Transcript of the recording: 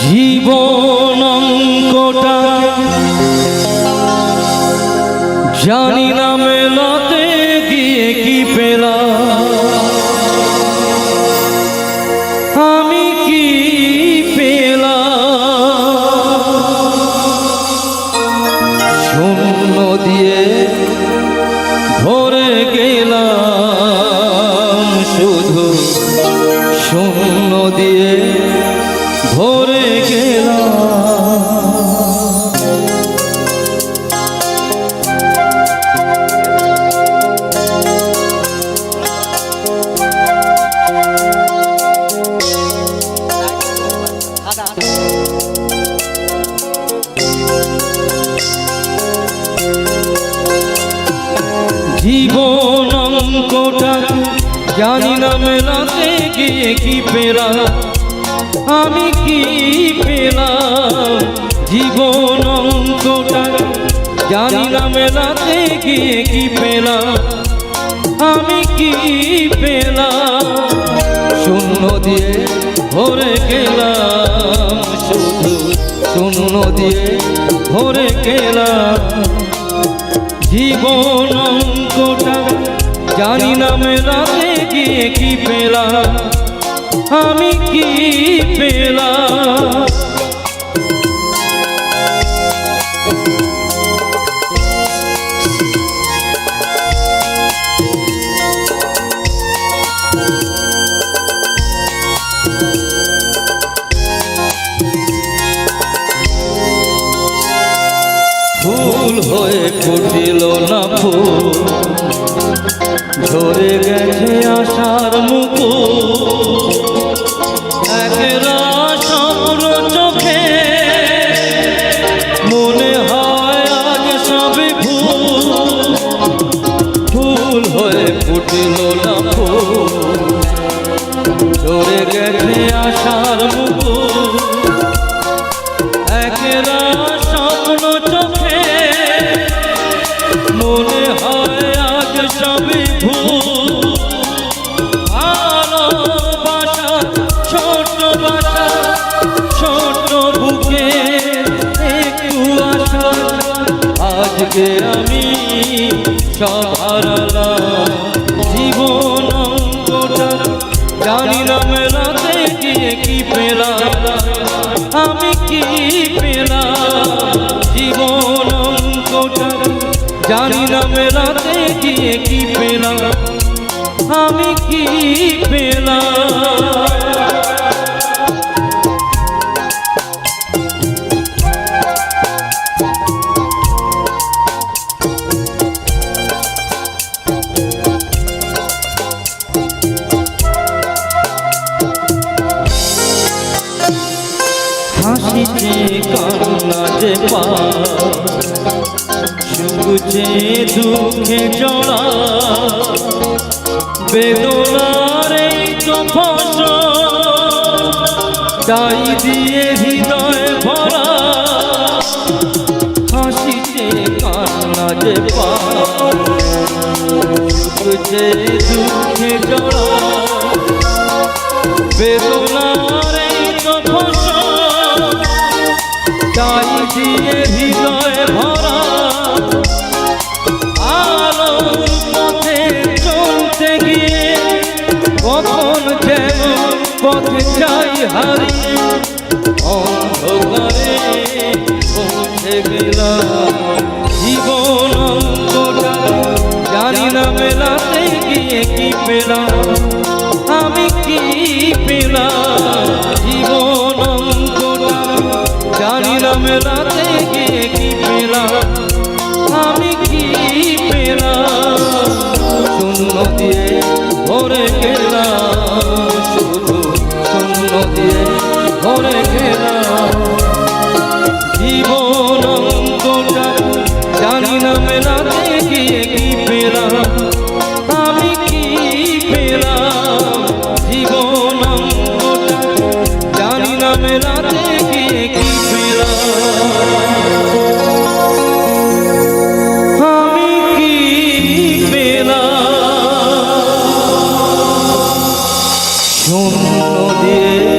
জীবন অঙ্কটা জানি না মেলাতে গিয়ে কি পেলাম, আমি কি পেলাম, শূন্য দিয়ে ভরে গেলাম, শুধু শূন্য দিয়ে ভরে গেলাম। জীবন অঙ্কটা জানি না মেলাতে গিয়ে কি পেলাম, আমি কি পেলাম। জীবন অঙ্কটা জানি না মেলাতে গিয়ে কি পেলাম, আমি কি পেলাম, শূন্য দিয়ে ভরে গেলাম, শুধু শূন্য দিয়ে ভরে গেলাম। জীবন অঙ্কটা জানি না মেলাতে গিয়ে কি পেলাম, আমি কি পেলাম। ফুল হয়ে ফুটিল না ফুল, ঝরে গেছে আশার মুকুল, একরা স্বপ্ন চোখে মনে হয় আজ সবই ভুল। ফুল হয়ে ফুটিল না ফুল, ঝরে গেছে আশার মুকুল, একরা স্বপ্ন চোখে মনে হয় আজ সবই ভুল। ভালোবাসা ছোট বাসা, ছোট বুকে একটু আশা, আজকে আমি সব হারালাম। জীবন অঙ্কটা জানি না মেলাতে গিয়ে কি পেলাম, আমি কি পেলাম। জীবন অঙ্কটা জানি না মেলাতে গিয়ে কি পেলাম, আমি কি পেলাম। হাসিতে কান্না যে সুখে দুঃখে জড়া, বেদনার এই তো ফসল, তাই দিয়ে হৃদয় ভরা। হাসিতে কান্না যে সুখে দুঃখে জড়া, বেদনার এই তো ফসল, তাই দিয়ে হৃদয় ভরা। আলোর পথে চলতে গিয়ে কখন যেন পথে চাই হারিয়ে, অন্ধকারে পৌঁছে গেলাম। জীবন অঙ্কটা জানি না মেলাতে গিয়ে কি পেলাম, আমি কি পেলাম। জীবন অঙ্কটা জানি না মেলাতে গিয়ে কি পেলাম, আমি কি পেলাম, শূন্য দিয়ে ভরে গেলাম, শুধু শূন্য দিয়ে ভরে গেলাম। জীবন অঙ্কটা জানি না মেলাতে গিয়ে কি পেলাম, আমি কি পেলাম। জীবন অঙ্কটা জানি না মেলাতে গিয়ে কি পেলাম, আমি কি পেলাম, শূন্য দিয়ে